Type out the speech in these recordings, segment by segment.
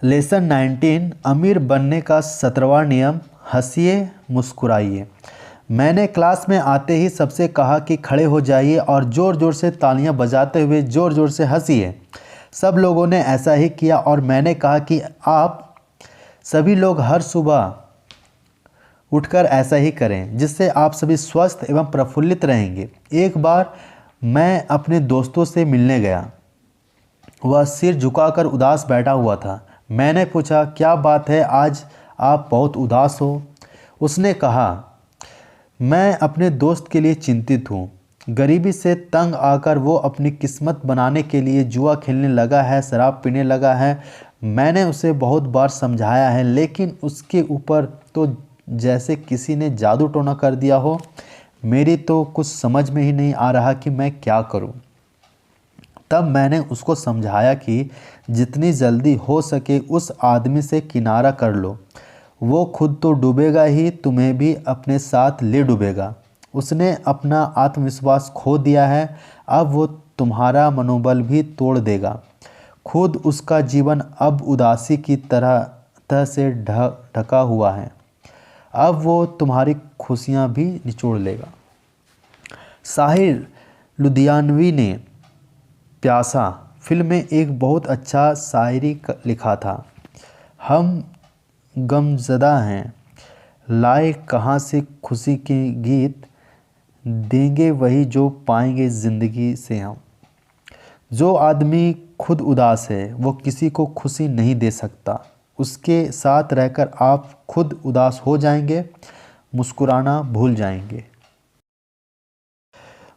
Lesson 19 अमीर बनने का 17वां नियम, हंसिए मुस्कुराइए। मैंने क्लास में आते ही सबसे कहा कि खड़े हो जाइए और ज़ोर ज़ोर से तालियां बजाते हुए ज़ोर ज़ोर से हंसिए। सब लोगों ने ऐसा ही किया और मैंने कहा कि आप सभी लोग हर सुबह उठकर ऐसा ही करें, जिससे आप सभी स्वस्थ एवं प्रफुल्लित रहेंगे। एक बार मैं अपने दोस्तों से मिलने गया। वह सिर झुकाकर उदास बैठा हुआ था। मैंने पूछा, क्या बात है, आज आप बहुत उदास हो? उसने कहा, मैं अपने दोस्त के लिए चिंतित हूँ। गरीबी से तंग आकर वो अपनी किस्मत बनाने के लिए जुआ खेलने लगा है, शराब पीने लगा है। मैंने उसे बहुत बार समझाया है, लेकिन उसके ऊपर तो जैसे किसी ने जादू टोना कर दिया हो। मेरी तो कुछ समझ में ही नहीं आ रहा कि मैं क्या करूं। तब मैंने उसको समझाया कि जितनी जल्दी हो सके उस आदमी से किनारा कर लो। वो खुद तो डूबेगा ही, तुम्हें भी अपने साथ ले डूबेगा। उसने अपना आत्मविश्वास खो दिया है, अब वो तुम्हारा मनोबल भी तोड़ देगा। खुद उसका जीवन अब उदासी की तरह से ढका हुआ है। अब वो तुम्हारी खुशियाँ भी निचोड़ लेगा। साहिर लुधियानवी ने प्यासा फिल्म में एक बहुत अच्छा शायरी लिखा था। हम गमज़दा हैं, लाए कहाँ से खुशी के गीत, देंगे वही जो पाएंगे ज़िंदगी से हम। जो आदमी खुद उदास है वो किसी को खुशी नहीं दे सकता। उसके साथ रहकर आप खुद उदास हो जाएंगे, मुस्कुराना भूल जाएंगे।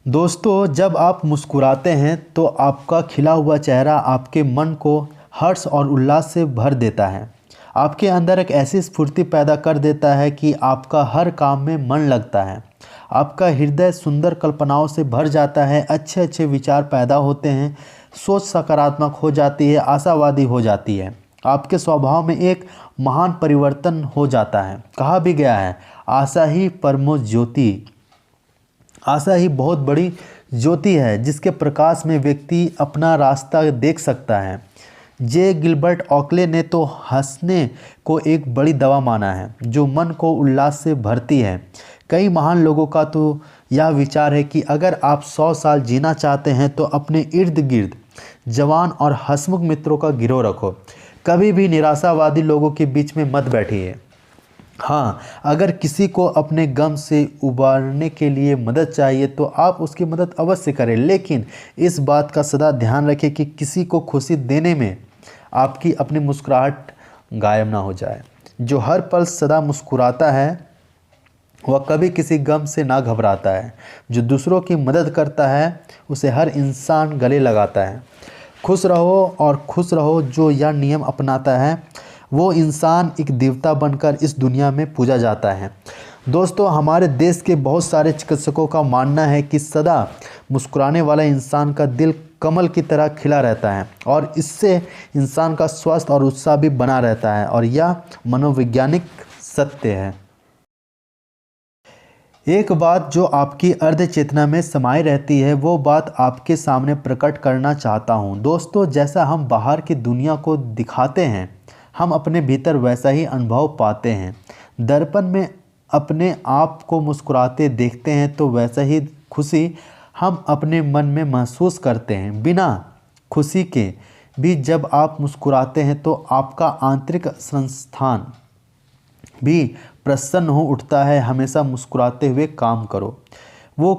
दोस्तों, जब आप मुस्कुराते हैं तो आपका खिला हुआ चेहरा आपके मन को हर्ष और उल्लास से भर देता है। आपके अंदर एक ऐसी स्फूर्ति पैदा कर देता है कि आपका हर काम में मन लगता है। आपका हृदय सुंदर कल्पनाओं से भर जाता है, अच्छे अच्छे विचार पैदा होते हैं, सोच सकारात्मक हो जाती है, आशावादी हो जाती है। आपके स्वभाव में एक महान परिवर्तन हो जाता है। कहा भी गया है, आशा ही परमो ज्योति। आशा ही बहुत बड़ी ज्योति है जिसके प्रकाश में व्यक्ति अपना रास्ता देख सकता है। जे गिलबर्ट ऑकले ने तो हंसने को एक बड़ी दवा माना है जो मन को उल्लास से भरती है। कई महान लोगों का तो यह विचार है कि अगर आप 100 साल जीना चाहते हैं तो अपने इर्द गिर्द जवान और हंसमुख मित्रों का गिरोह रखो। कभी भी निराशावादी लोगों के बीच में मत बैठिए। हाँ, अगर किसी को अपने गम से उबारने के लिए मदद चाहिए तो आप उसकी मदद अवश्य करें, लेकिन इस बात का सदा ध्यान रखें कि किसी को खुशी देने में आपकी अपनी मुस्कुराहट गायब ना हो जाए। जो हर पल सदा मुस्कुराता है वह कभी किसी गम से ना घबराता है। जो दूसरों की मदद करता है उसे हर इंसान गले लगाता है। खुश रहो और खुश रहो। जो यह नियम अपनाता है वो इंसान एक देवता बनकर इस दुनिया में पूजा जाता है। दोस्तों, हमारे देश के बहुत सारे चिकित्सकों का मानना है कि सदा मुस्कुराने वाला इंसान का दिल कमल की तरह खिला रहता है और इससे इंसान का स्वास्थ्य और उत्साह भी बना रहता है, और यह मनोवैज्ञानिक सत्य है। एक बात जो आपकी अर्ध चेतना में समाई रहती है वो बात आपके सामने प्रकट करना चाहता हूँ। दोस्तों, जैसा हम बाहर की दुनिया को दिखाते हैं हम अपने भीतर वैसा ही अनुभव पाते हैं। दर्पण में अपने आप को मुस्कुराते देखते हैं तो वैसा ही खुशी हम अपने मन में महसूस करते हैं। बिना खुशी के भी जब आप मुस्कुराते हैं तो आपका आंतरिक संस्थान भी प्रसन्न हो उठता है। हमेशा मुस्कुराते हुए काम करो। वो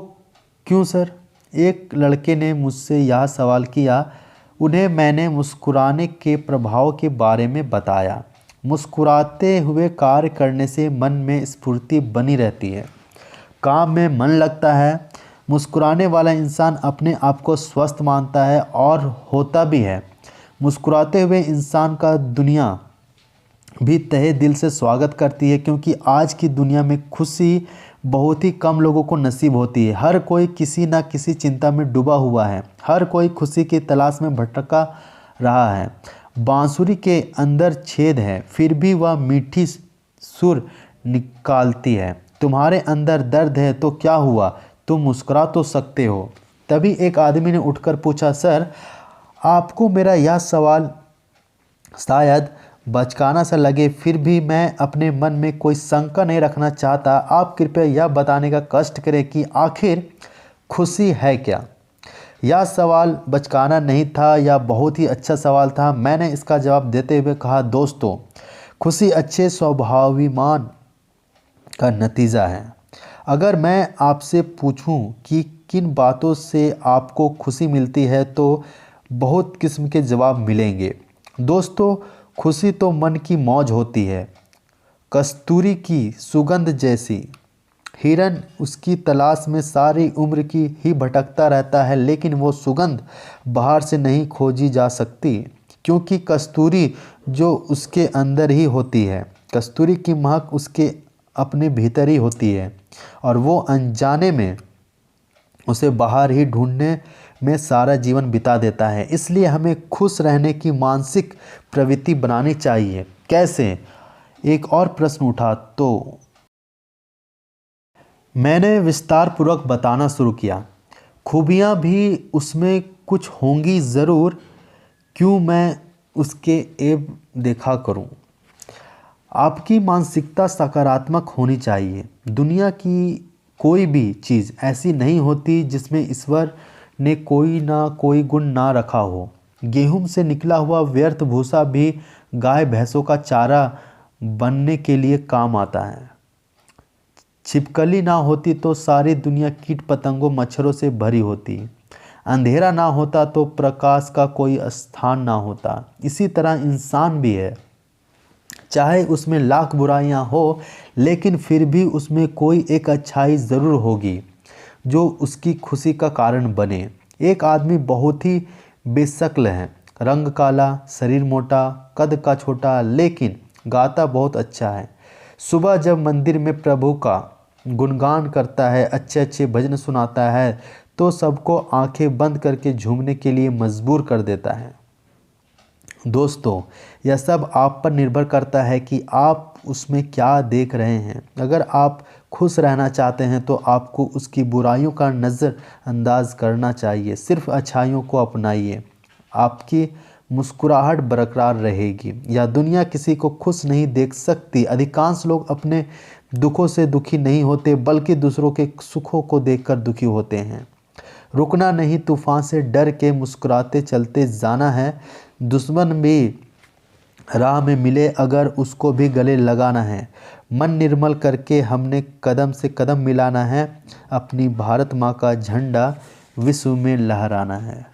क्यों सर? एक लड़के ने मुझसे यह सवाल किया। उन्हें मैंने मुस्कुराने के प्रभाव के बारे में बताया। मुस्कुराते हुए कार्य करने से मन में स्फूर्ति बनी रहती है, काम में मन लगता है। मुस्कुराने वाला इंसान अपने आप को स्वस्थ मानता है और होता भी है। मुस्कुराते हुए इंसान का दुनिया भी तहे दिल से स्वागत करती है, क्योंकि आज की दुनिया में खुशी बहुत ही कम लोगों को नसीब होती है। हर कोई किसी न किसी चिंता में डूबा हुआ है। हर कोई खुशी की तलाश में भटका रहा है। बांसुरी के अंदर छेद है फिर भी वह मीठी सुर निकालती है। तुम्हारे अंदर दर्द है तो क्या हुआ, तुम मुस्कुरा तो सकते हो। तभी एक आदमी ने उठकर पूछा, सर आपको मेरा यह सवाल शायद बचकाना सा लगे फिर भी मैं अपने मन में कोई शंका नहीं रखना चाहता। आप कृपया यह बताने का कष्ट करें कि आखिर खुशी है क्या। यह सवाल बचकाना नहीं था, यह बहुत ही अच्छा सवाल था। मैंने इसका जवाब देते हुए कहा, दोस्तों, खुशी अच्छे स्वाभाविमान का नतीजा है। अगर मैं आपसे पूछूं कि किन बातों से आपको खुशी मिलती है तो बहुत किस्म के जवाब मिलेंगे। दोस्तों, खुशी तो मन की मौज होती है, कस्तूरी की सुगंध जैसी। हिरन उसकी तलाश में सारी उम्र की ही भटकता रहता है, लेकिन वो सुगंध बाहर से नहीं खोजी जा सकती, क्योंकि कस्तूरी जो उसके अंदर ही होती है। कस्तूरी की महक उसके अपने भीतर ही होती है और वो अनजाने में उसे बाहर ही ढूंढने में सारा जीवन बिता देता है। इसलिए हमें खुश रहने की मानसिक प्रवृत्ति बनानी चाहिए। कैसे? एक और प्रश्न उठा तो मैंने विस्तार पूर्वक बताना शुरू किया। खूबियाँ भी उसमें कुछ होंगी ज़रूर, क्यों मैं उसके ऐब देखा करूं। आपकी मानसिकता सकारात्मक होनी चाहिए। दुनिया की कोई भी चीज़ ऐसी नहीं होती जिसमें ईश्वर ने कोई ना कोई गुण ना रखा हो। गेहूं से निकला हुआ व्यर्थ भूसा भी गाय भैंसों का चारा बनने के लिए काम आता है। छिपकली ना होती तो सारी दुनिया कीट पतंगों मच्छरों से भरी होती। अंधेरा ना होता तो प्रकाश का कोई स्थान ना होता। इसी तरह इंसान भी है, चाहे उसमें लाख बुराइयां हो, लेकिन फिर भी उसमें कोई एक अच्छाई ज़रूर होगी जो उसकी खुशी का कारण बने। एक आदमी बहुत ही बेशक्ल है, रंग काला, शरीर मोटा, कद का छोटा, लेकिन गाता बहुत अच्छा है। सुबह जब मंदिर में प्रभु का गुणगान करता है, अच्छे अच्छे भजन सुनाता है, तो सबको आंखें बंद करके झूमने के लिए मजबूर कर देता है। दोस्तों, यह सब आप पर निर्भर करता है कि आप उसमें क्या देख रहे हैं। अगर आप खुश रहना चाहते हैं तो आपको उसकी बुराइयों का नज़रअंदाज करना चाहिए, सिर्फ अच्छाइयों को अपनाइए। आपकी मुस्कुराहट बरकरार रहेगी। यह दुनिया किसी को खुश नहीं देख सकती। अधिकांश लोग अपने दुखों से दुखी नहीं होते, बल्कि दूसरों के सुखों को देखकर दुखी होते हैं। रुकना नहीं, तूफान से डर के मुस्कुराते चलते जाना है। दुश्मन भी राह में मिले अगर उसको भी गले लगाना है। मन निर्मल करके हमने कदम से कदम मिलाना है। अपनी भारत माँ का झंडा विश्व में लहराना है।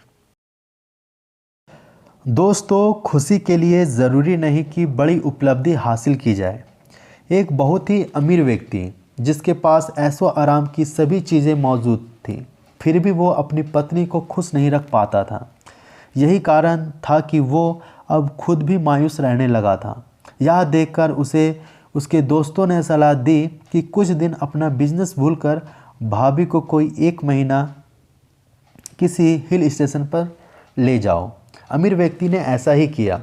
दोस्तों, खुशी के लिए ज़रूरी नहीं कि बड़ी उपलब्धि हासिल की जाए। एक बहुत ही अमीर व्यक्ति जिसके पास ऐशो आराम की सभी चीज़ें मौजूद थी, फिर भी वो अपनी पत्नी को खुश नहीं रख पाता था। यही कारण था कि वो अब खुद भी मायूस रहने लगा था। यह देखकर उसे उसके दोस्तों ने सलाह दी कि कुछ दिन अपना बिजनेस भूलकर भाभी को कोई 1 महीना किसी हिल स्टेशन पर ले जाओ। अमीर व्यक्ति ने ऐसा ही किया।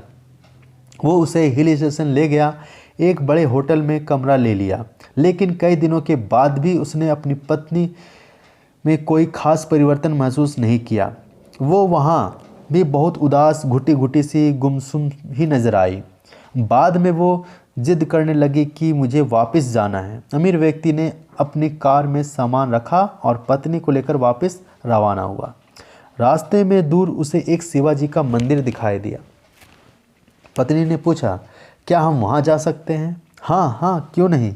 वो उसे हिल स्टेशन ले गया, एक बड़े होटल में कमरा ले लिया। लेकिन कई दिनों के बाद भी उसने अपनी पत्नी में कोई खास परिवर्तन महसूस नहीं किया। वो वहाँ भी बहुत उदास, घुटी घुटी सी गुमसुम ही नजर आई। बाद में वो जिद करने लगी कि मुझे वापस जाना है। अमीर व्यक्ति ने अपनी कार में सामान रखा और पत्नी को लेकर वापस रवाना हुआ। रास्ते में दूर उसे एक शिवाजी का मंदिर दिखाई दिया। पत्नी ने पूछा, क्या हम वहाँ जा सकते हैं? हाँ हाँ, क्यों नहीं।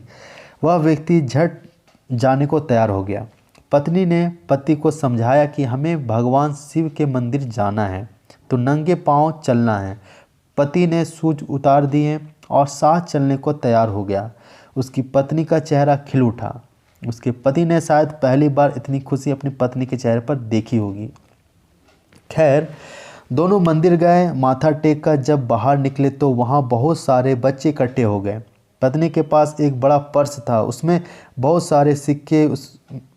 वह व्यक्ति झट जाने को तैयार हो गया। पत्नी ने पति को समझाया कि हमें भगवान शिव के मंदिर जाना है तो नंगे पांव चलना है। पति ने शूज उतार दिए और साथ चलने को तैयार हो गया। उसकी पत्नी का चेहरा खिल उठा। उसके पति ने शायद पहली बार इतनी खुशी अपनी पत्नी के चेहरे पर देखी होगी। खैर, दोनों मंदिर गए। माथा टेक कर जब बाहर निकले तो वहाँ बहुत सारे बच्चे इकट्ठे हो गए। पत्नी के पास एक बड़ा पर्स था, उसमें बहुत सारे सिक्के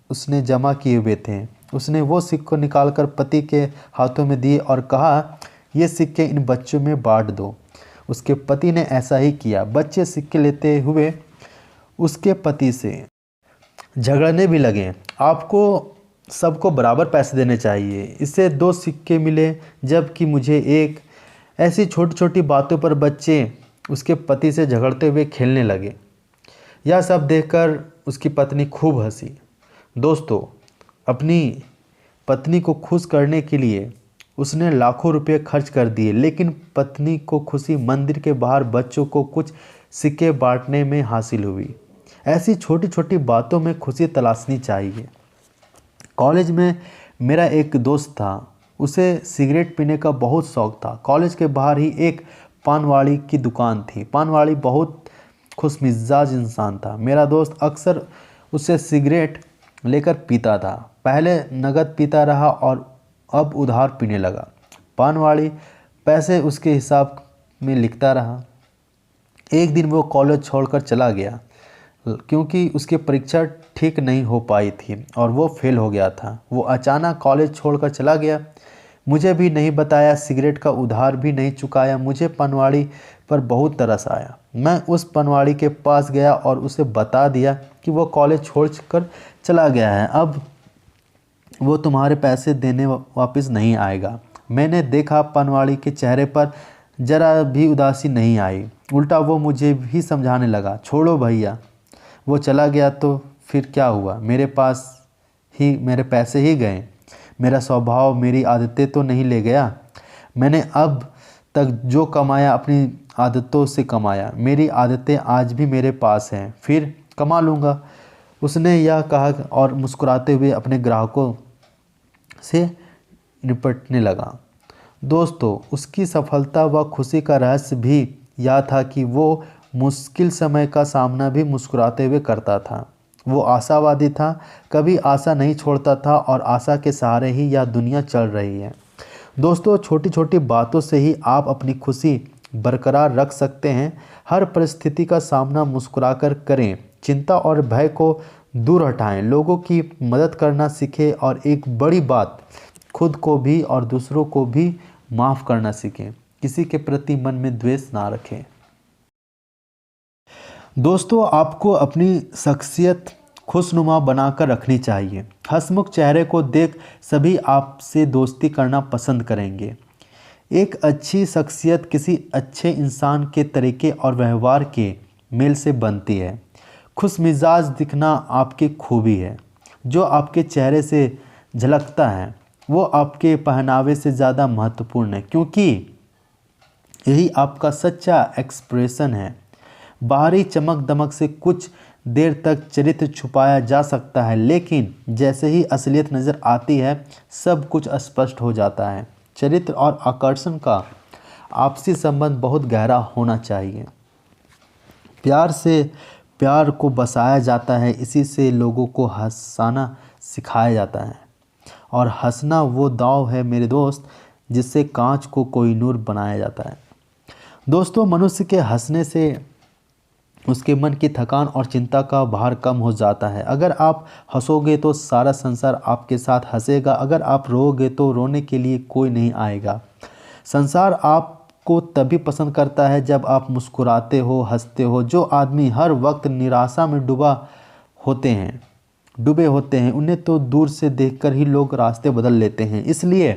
उसने जमा किए हुए थे। उसने वो सिक्के निकालकर पति के हाथों में दिए और कहा, ये सिक्के इन बच्चों में बांट दो। उसके पति ने ऐसा ही किया। बच्चे सिक्के लेते हुए उसके पति से झगड़ने भी लगे। आपको सबको बराबर पैसे देने चाहिए। इससे 2 सिक्के मिले जबकि मुझे एक। ऐसी छोटी छोटी बातों पर बच्चे उसके पति से झगड़ते हुए खेलने लगे। यह सब देखकर उसकी पत्नी खूब हंसी। दोस्तों, अपनी पत्नी को खुश करने के लिए उसने लाखों रुपए खर्च कर दिए, लेकिन पत्नी को खुशी मंदिर के बाहर बच्चों को कुछ सिक्के बांटने में हासिल हुई। ऐसी छोटी छोटी बातों में खुशी तलाशनी चाहिए। कॉलेज में मेरा एक दोस्त था, उसे सिगरेट पीने का बहुत शौक था। कॉलेज के बाहर ही एक पानवाड़ी की दुकान थी। पानवाड़ी बहुत खुशमिजाज इंसान था। मेरा दोस्त अक्सर उससे सिगरेट लेकर पीता था। पहले नगद पीता रहा और अब उधार पीने लगा। पानवाड़ी पैसे उसके हिसाब में लिखता रहा। एक दिन वो कॉलेज छोड़कर चला गया क्योंकि उसकी परीक्षा ठीक नहीं हो पाई थी और वो फेल हो गया था। वो अचानक कॉलेज छोड़कर चला गया, मुझे भी नहीं बताया, सिगरेट का उधार भी नहीं चुकाया। मुझे पनवाड़ी पर बहुत तरस आया। मैं उस पनवाड़ी के पास गया और उसे बता दिया कि वो कॉलेज छोड़कर चला गया है, अब वो तुम्हारे पैसे देने वापस नहीं आएगा। मैंने देखा पनवाड़ी के चेहरे पर जरा भी उदासी नहीं आई, उल्टा वो मुझे भी समझाने लगा, छोड़ो भैया, वो चला गया तो फिर क्या हुआ, मेरे पैसे ही गए, मेरा स्वभाव मेरी आदतें तो नहीं ले गया। मैंने अब तक जो कमाया अपनी आदतों से कमाया, मेरी आदतें आज भी मेरे पास हैं, फिर कमा लूँगा। उसने यह कहा और मुस्कुराते हुए अपने ग्राहकों से निपटने लगा। दोस्तों, उसकी सफलता व खुशी का रहस्य भी यह था कि वो मुश्किल समय का सामना भी मुस्कुराते हुए करता था। वो आशावादी था, कभी आशा नहीं छोड़ता था और आशा के सहारे ही यह दुनिया चल रही है। दोस्तों, छोटी छोटी बातों से ही आप अपनी खुशी बरकरार रख सकते हैं। हर परिस्थिति का सामना मुस्कुराकर करें, चिंता और भय को दूर हटाएं, लोगों की मदद करना सीखें और एक बड़ी बात, खुद को भी और दूसरों को भी माफ़ करना सीखें। किसी के प्रति मन में द्वेष ना रखें। दोस्तों, आपको अपनी शख्सियत खुशनुमा बनाकर रखनी चाहिए। हंसमुख चेहरे को देख सभी आपसे दोस्ती करना पसंद करेंगे। एक अच्छी शख्सियत किसी अच्छे इंसान के तरीके और व्यवहार के मेल से बनती है। खुशमिजाज दिखना आपकी खूबी है। जो आपके चेहरे से झलकता है वो आपके पहनावे से ज़्यादा महत्वपूर्ण है, क्योंकि यही आपका सच्चा एक्सप्रेशन है। बाहरी चमक दमक से कुछ देर तक चरित्र छुपाया जा सकता है, लेकिन जैसे ही असलियत नज़र आती है सब कुछ स्पष्ट हो जाता है। चरित्र और आकर्षण का आपसी संबंध बहुत गहरा होना चाहिए। प्यार से प्यार को बसाया जाता है, इसी से लोगों को हंसाना सिखाया जाता है। और हंसना वो दाव है मेरे दोस्त जिससे कांच को कोहिनूर बनाया जाता है। दोस्तों, मनुष्य के हंसने से उसके मन की थकान और चिंता का भार कम हो जाता है। अगर आप हंसोगे तो सारा संसार आपके साथ हंसेगा, अगर आप रोओगे तो रोने के लिए कोई नहीं आएगा। संसार आपको तभी पसंद करता है जब आप मुस्कुराते हो, हंसते हो। जो आदमी हर वक्त निराशा में डूबे होते हैं उन्हें तो दूर से देखकर ही लोग रास्ते बदल लेते हैं। इसलिए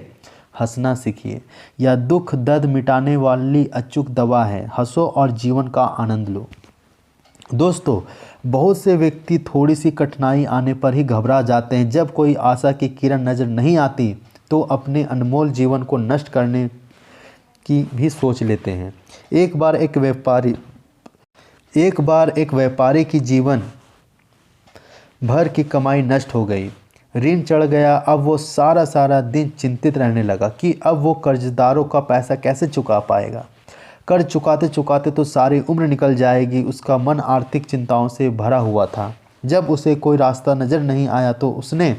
हंसना सीखिए, यह दुख दर्द मिटाने वाली अचूक दवा है। हंसो और जीवन का आनंद लो। दोस्तों, बहुत से व्यक्ति थोड़ी सी कठिनाई आने पर ही घबरा जाते हैं। जब कोई आशा की किरण नज़र नहीं आती तो अपने अनमोल जीवन को नष्ट करने की भी सोच लेते हैं। एक बार एक व्यापारी की जीवन भर की कमाई नष्ट हो गई, ऋण चढ़ गया। अब वो सारा दिन चिंतित रहने लगा कि अब वो कर्जदारों का पैसा कैसे चुका पाएगा। कर्ज चुकाते चुकाते तो सारी उम्र निकल जाएगी। उसका मन आर्थिक चिंताओं से भरा हुआ था। जब उसे कोई रास्ता नज़र नहीं आया तो उसने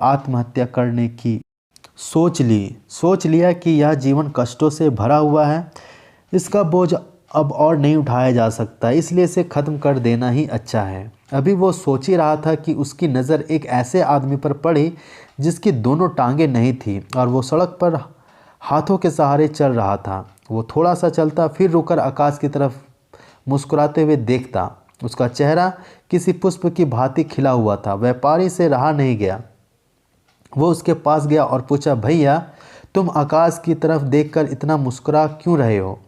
आत्महत्या करने की सोच लिया कि यह जीवन कष्टों से भरा हुआ है, इसका बोझ अब और नहीं उठाया जा सकता, इसलिए इसे ख़त्म कर देना ही अच्छा है। अभी वो सोच ही रहा था कि उसकी नज़र एक ऐसे आदमी पर पड़ी जिसकी दोनों टांगें नहीं थी और वो सड़क पर हाथों के सहारे चल रहा था। वो थोड़ा सा चलता, फिर रुककर आकाश की तरफ मुस्कुराते हुए देखता। उसका चेहरा किसी पुष्प की भांति खिला हुआ था। व्यापारी से रहा नहीं गया, वो उसके पास गया और पूछा, भैया तुम आकाश की तरफ देखकर इतना मुस्कुरा क्यों रहे हो?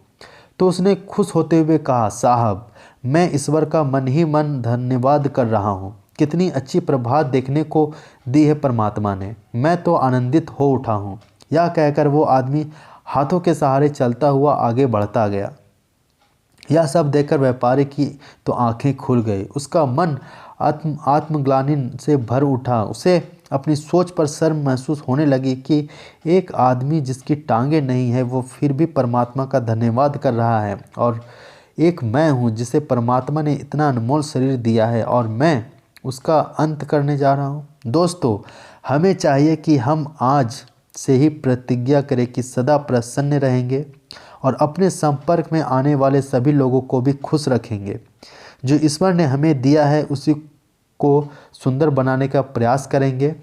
तो उसने खुश होते हुए कहा, साहब मैं ईश्वर का मन ही मन धन्यवाद कर रहा हूँ। कितनी अच्छी प्रभात देखने को दी है परमात्मा ने, मैं तो आनंदित हो उठा हूँ। यह कहकर वो आदमी हाथों के सहारे चलता हुआ आगे बढ़ता गया। यह सब देखकर व्यापारी की तो आंखें खुल गई। उसका मन आत्मग्लानि से भर उठा। उसे अपनी सोच पर शर्म महसूस होने लगी कि एक आदमी जिसकी टांगें नहीं है वो फिर भी परमात्मा का धन्यवाद कर रहा है, और एक मैं हूँ जिसे परमात्मा ने इतना अनमोल शरीर दिया है और मैं उसका अंत करने जा रहा हूँ। दोस्तों, हमें चाहिए कि हम आज से ही प्रतिज्ञा करें कि सदा प्रसन्न रहेंगे और अपने संपर्क में आने वाले सभी लोगों को भी खुश रखेंगे। जो ईश्वर ने हमें दिया है उसी को सुंदर बनाने का प्रयास करेंगे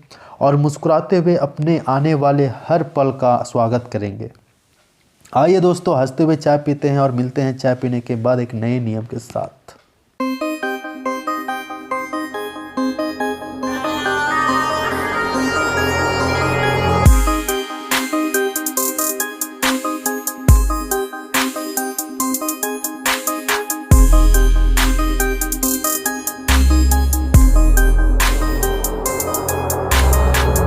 और मुस्कुराते हुए अपने आने वाले हर पल का स्वागत करेंगे। आइए दोस्तों, हंसते हुए चाय पीते हैं और मिलते हैं चाय पीने के बाद एक नए नियम के साथ।